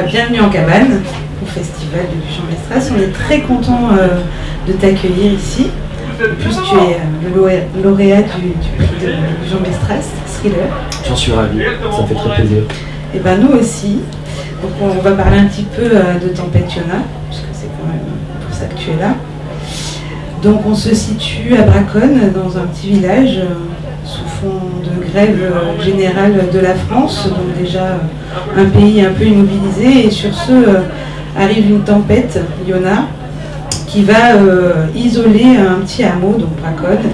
bienvenue en cabane au festival de Gujan-Mestras. On est très content de t'accueillir ici. En plus, tu es le lauréat du prix de Gujan-Mestras, thriller. J'en suis ravi, ça me fait très plaisir. Et ben nous aussi. Donc on va parler un petit peu de Tempête Yona, puisque c'est quand même pour ça que tu es là. Donc on se situe à Braconne, dans un petit village, sous fond de grève générale de la France, donc déjà un pays un peu immobilisé, et sur ce arrive une tempête, Yona, qui va isoler un petit hameau, donc Braconne,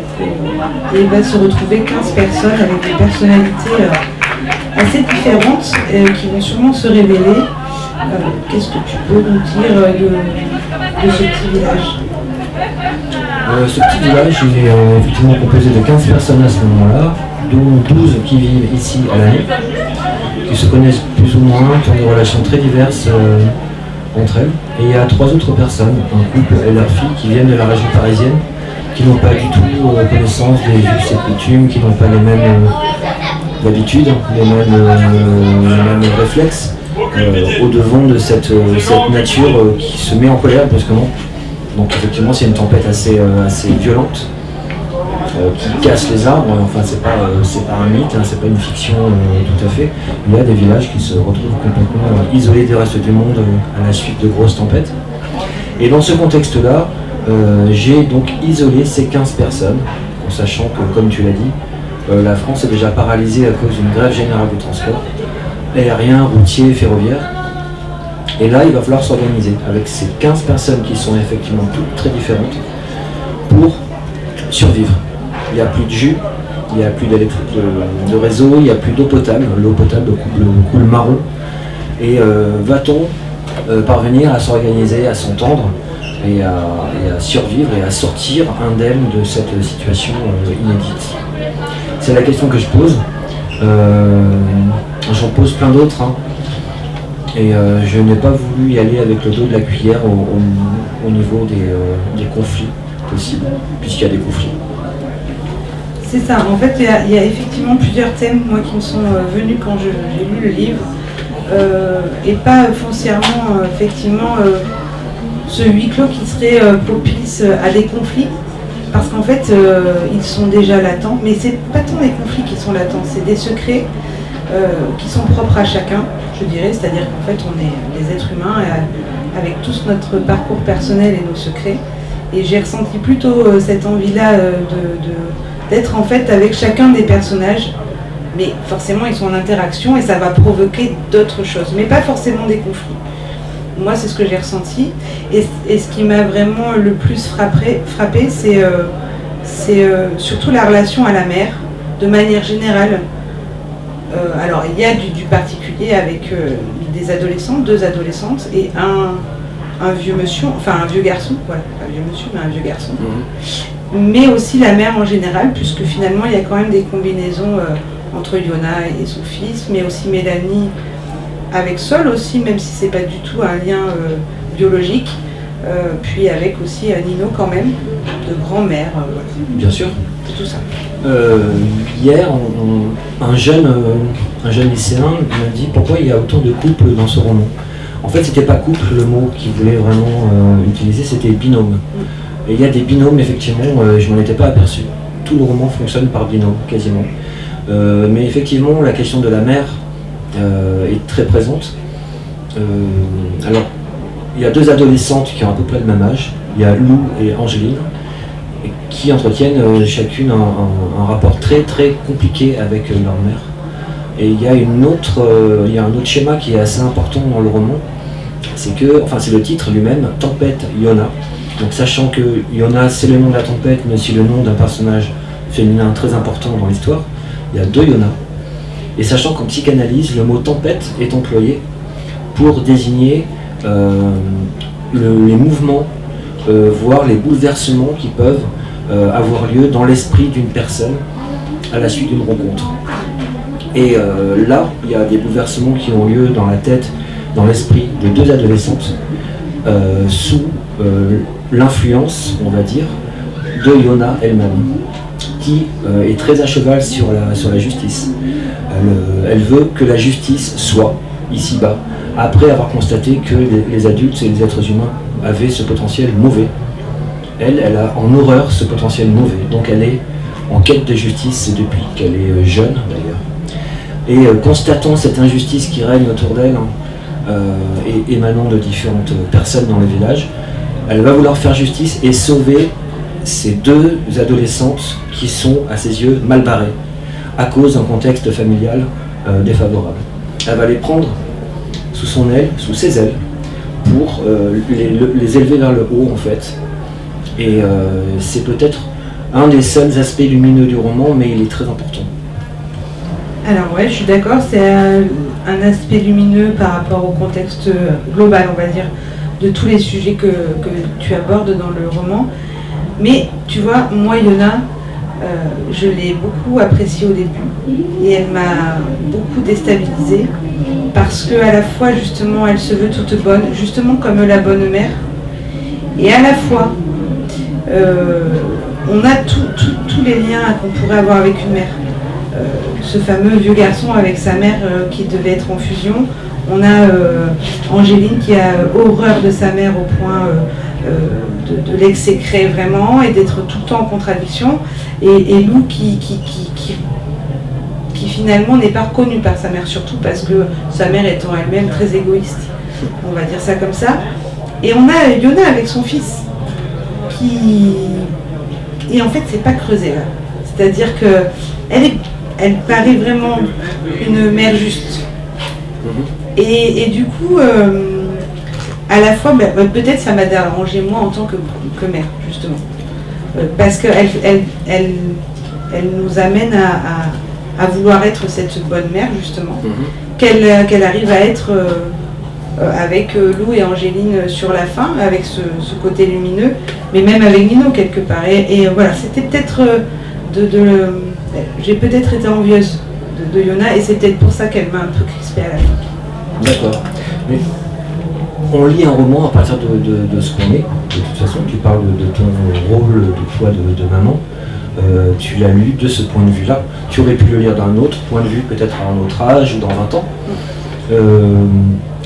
et il va se retrouver 15 personnes avec des personnalités assez différentes qui vont sûrement se révéler. Qu'est-ce que tu peux nous dire de ce petit village ? Ce petit village il est effectivement composé de 15 personnes à ce moment-là, dont 12 qui vivent ici à l'année, qui se connaissent plus ou moins, qui ont des relations très diverses entre elles. Et il y a 3 autres personnes, un couple et leur fille, qui viennent de la région parisienne, qui n'ont pas du tout connaissance des us et coutumes, qui n'ont pas les mêmes habitudes, les mêmes réflexes, au-devant de cette nature qui se met en colère brusquement. Donc effectivement c'est une tempête assez violente qui casse les arbres. Enfin c'est pas un mythe, hein, c'est pas une fiction tout à fait. Il y a des villages qui se retrouvent complètement isolés du reste du monde à la suite de grosses tempêtes. Et dans ce contexte-là, j'ai donc isolé ces 15 personnes, en sachant que, comme tu l'as dit, la France est déjà paralysée à cause d'une grève générale du transport, aérien, routier, ferroviaire. Et là, il va falloir s'organiser avec ces 15 personnes qui sont effectivement toutes très différentes pour survivre. Il n'y a plus de jus, il n'y a plus de réseau, il n'y a plus d'eau potable. L'eau potable coule marron. Et va-t-on parvenir à s'organiser, à s'entendre et à survivre et à sortir indemne de cette situation inédite ? C'est la question que je pose. J'en pose plein d'autres. Hein. Et je n'ai pas voulu y aller avec le dos de la cuillère au niveau des conflits possibles, puisqu'il y a des conflits. C'est ça, en fait il y a effectivement plusieurs thèmes moi, qui me sont venus quand j'ai lu le livre, et pas foncièrement effectivement ce huis clos qui serait propice à des conflits, parce qu'en fait ils sont déjà latents, mais c'est pas tant des conflits qui sont latents, c'est des secrets qui sont propres à chacun, je dirais, c'est-à-dire qu'en fait on est des êtres humains avec tous notre parcours personnel et nos secrets, et j'ai ressenti plutôt cette envie-là d'être en fait avec chacun des personnages, mais forcément ils sont en interaction et ça va provoquer d'autres choses, mais pas forcément des conflits. Moi c'est ce que j'ai ressenti, et ce qui m'a vraiment le plus frappé, c'est surtout la relation à la mère, de manière générale. Alors il y a du particulier avec des adolescentes, 2 adolescentes et un vieux monsieur, enfin un vieux garçon, voilà, pas un vieux monsieur mais un vieux garçon. Mais aussi la mère en général, puisque finalement il y a quand même des combinaisons entre Yona et son fils, mais aussi Mélanie avec Sol aussi, même si c'est pas du tout un lien biologique, puis avec aussi Nino quand même, de grand-mère. Bien sûr. Tout ça. Hier, un jeune lycéen m'a dit pourquoi il y a autant de couples dans ce roman. En fait, c'était pas couple le mot qu'il voulait vraiment utiliser, c'était binôme. Et il y a des binômes, effectivement, je m'en étais pas aperçu. Tout le roman fonctionne par binôme, quasiment. Mais effectivement, la question de la mère est très présente. Alors, il y a 2 adolescentes qui ont à peu près le même âge. Il y a Lou et Angéline, qui entretiennent chacune un rapport très très compliqué avec leur mère. Et il y a un autre schéma qui est assez important dans le roman, c'est le titre lui-même, Tempête Yona. Donc sachant que Yona c'est le nom de la tempête, mais aussi le nom d'un personnage féminin très important dans l'histoire, il y a 2 Yona. Et sachant qu'en psychanalyse, le mot tempête est employé pour désigner les mouvements, voire les bouleversements qui peuvent avoir lieu dans l'esprit d'une personne à la suite d'une rencontre. Et là, il y a des bouleversements qui ont lieu dans la tête, dans l'esprit de 2 adolescentes, sous l'influence, on va dire, de Yona elle-même, qui est très à cheval sur la justice. Elle veut que la justice soit, ici-bas, après avoir constaté que les adultes et les êtres humains avaient ce potentiel mauvais. Elle a en horreur ce potentiel mauvais, donc elle est en quête de justice depuis qu'elle est jeune d'ailleurs. Et constatant cette injustice qui règne autour d'elle, et émanant de différentes personnes dans le village, elle va vouloir faire justice et sauver ces deux adolescentes qui sont, à ses yeux, mal barrées, à cause d'un contexte familial défavorable. Elle va les prendre sous son aile, sous ses ailes, pour les élever vers le haut en fait. Et c'est peut-être un des seuls aspects lumineux du roman, mais il est très important. Alors ouais, je suis d'accord, c'est un aspect lumineux par rapport au contexte global, on va dire, de tous les sujets que tu abordes dans le roman. Mais tu vois, moi, Yona, je l'ai beaucoup appréciée au début et elle m'a beaucoup déstabilisée parce qu'à la fois, justement, elle se veut toute bonne, justement comme la bonne mère, et à la fois, on a tous les liens qu'on pourrait avoir avec une mère. Ce fameux vieux garçon avec sa mère qui devait être en fusion. On a Angéline qui a horreur de sa mère au point de l'exécrer vraiment et d'être tout le temps en contradiction. Et Lou qui finalement n'est pas reconnue par sa mère, surtout parce que sa mère étant elle-même très égoïste. On va dire ça comme ça. Et on a Yona avec son fils qui... Et en fait, c'est pas creusé là. C'est-à-dire que elle paraît vraiment une mère juste. Et du coup, à la fois, peut-être ça m'a dérangé moi en tant que mère, justement. Parce qu'elle nous amène à vouloir être cette bonne mère, justement. Qu'elle arrive à être avec Lou et Angéline sur la fin, avec ce côté lumineux, mais même avec Nino quelque part. Et voilà, c'était peut-être j'ai peut-être été envieuse de Yona et c'est peut-être pour ça qu'elle m'a un peu crispée à la fin. D'accord. Mais on lit un roman à partir de ce qu'on est. De toute façon, tu parles de ton rôle de toi de maman. Tu l'as lu de ce point de vue-là. Tu aurais pu le lire d'un autre point de vue, peut-être à un autre âge ou dans 20 ans.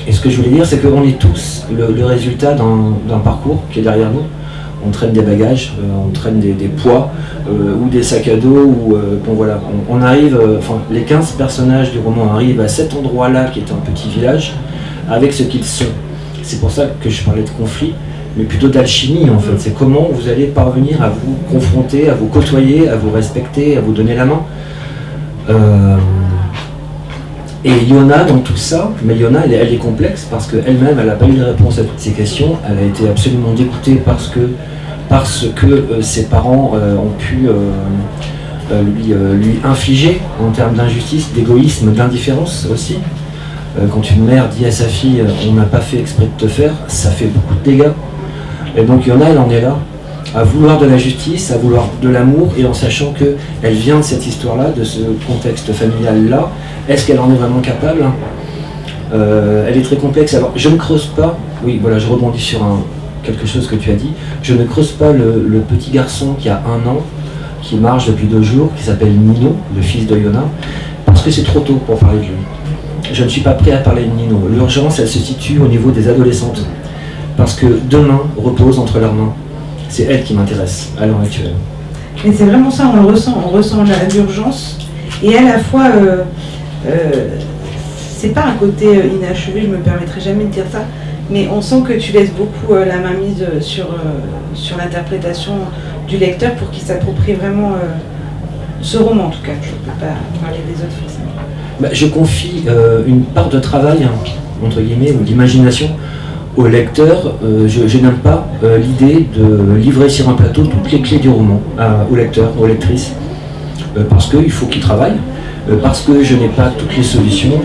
Et ce que je voulais dire, c'est qu'on est tous le résultat d'un parcours qui est derrière nous. On traîne des bagages, on traîne des poids ou des sacs à dos. Bon voilà, on arrive, les 15 personnages du roman arrivent à cet endroit-là qui est un petit village avec ce qu'ils sont. C'est pour ça que je parlais de conflit, mais plutôt d'alchimie en fait. C'est comment vous allez parvenir à vous confronter, à vous côtoyer, à vous respecter, à vous donner la main. Et Yona dans tout ça, mais Yona elle est complexe parce qu'elle-même elle n'a pas eu de réponse à toutes ces questions, elle a été absolument dégoûtée parce que ses parents ont pu lui infliger en termes d'injustice, d'égoïsme, d'indifférence aussi. Quand une mère dit à sa fille on n'a pas fait exprès de te faire, ça fait beaucoup de dégâts. Et donc Yona elle en est là, à vouloir de la justice, à vouloir de l'amour, et en sachant qu'elle vient de cette histoire-là, de ce contexte familial-là. Est-ce qu'elle en est vraiment capable ? Elle est très complexe. Alors, je ne creuse pas, oui, voilà, je rebondis sur quelque chose que tu as dit, je ne creuse pas le petit garçon qui a 1 an, qui marche depuis 2 jours, qui s'appelle Nino, le fils de Yona, parce que c'est trop tôt pour parler de lui. Je ne suis pas prêt à parler de Nino. L'urgence, elle se situe au niveau des adolescentes, parce que demain repose entre leurs mains. C'est elle qui m'intéresse à l'heure actuelle. Mais c'est vraiment ça, on ressent l'urgence, et à la fois, c'est pas un côté inachevé, je me permettrai jamais de dire ça, mais on sent que tu laisses beaucoup la main mise sur l'interprétation du lecteur pour qu'il s'approprie vraiment ce roman en tout cas. Je ne peux pas parler des autres forcément. Je confie une part de travail, entre guillemets, ou d'imagination au lecteur. Je n'aime pas l'idée de livrer sur un plateau toutes les clés du roman au lecteur, aux lectrices, parce qu'il faut qu'il travaille, parce que je n'ai pas toutes les solutions,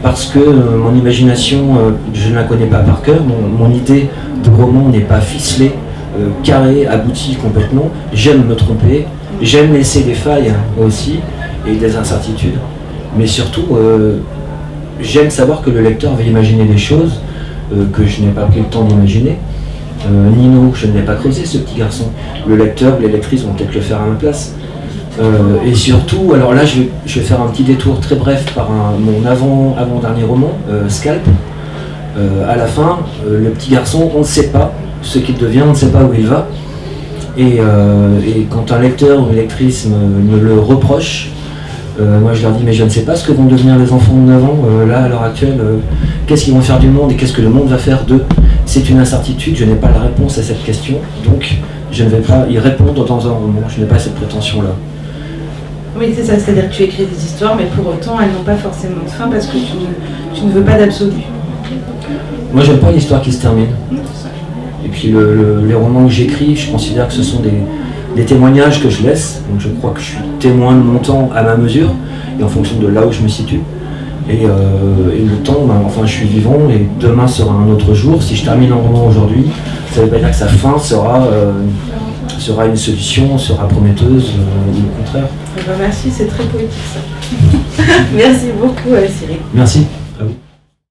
parce que mon imagination, je ne la connais pas par cœur, mon idée de roman n'est pas ficelée, carrée, aboutie complètement. J'aime me tromper, j'aime laisser des failles aussi, et des incertitudes, mais surtout, j'aime savoir que le lecteur va imaginer des choses que je n'ai pas pris le temps d'imaginer. Nino, je ne l'ai pas creusé, ce petit garçon. Le lecteur, les lectrices vont peut-être le faire à ma place. Et surtout, alors là je vais faire un petit détour très bref par mon avant-dernier roman, Scalp, À la fin, le petit garçon, on ne sait pas ce qu'il devient, on ne sait pas où il va. Et quand un lecteur ou une lectrice me le reproche, moi je leur dis mais je ne sais pas ce que vont devenir les enfants de 9 ans là à l'heure actuelle, qu'est-ce qu'ils vont faire du monde et qu'est-ce que le monde va faire d'eux. C'est une incertitude, je n'ai pas la réponse à cette question, donc je ne vais pas y répondre dans un roman, je n'ai pas cette prétention-là. Oui, c'est ça, c'est-à-dire que tu écris des histoires, mais pour autant elles n'ont pas forcément de fin parce que tu ne veux pas d'absolu. Moi j'aime pas une histoire qui se termine. Et puis les romans que j'écris, je considère que ce sont des témoignages que je laisse. Donc je crois que je suis témoin de mon temps à ma mesure et en fonction de là où je me situe. Et le temps, enfin je suis vivant et demain sera un autre jour. Si je termine un roman aujourd'hui, ça ne veut pas dire que sa fin sera une solution, sera prometteuse ou le contraire. Merci, c'est très poétique ça. Merci beaucoup Cyril. Merci.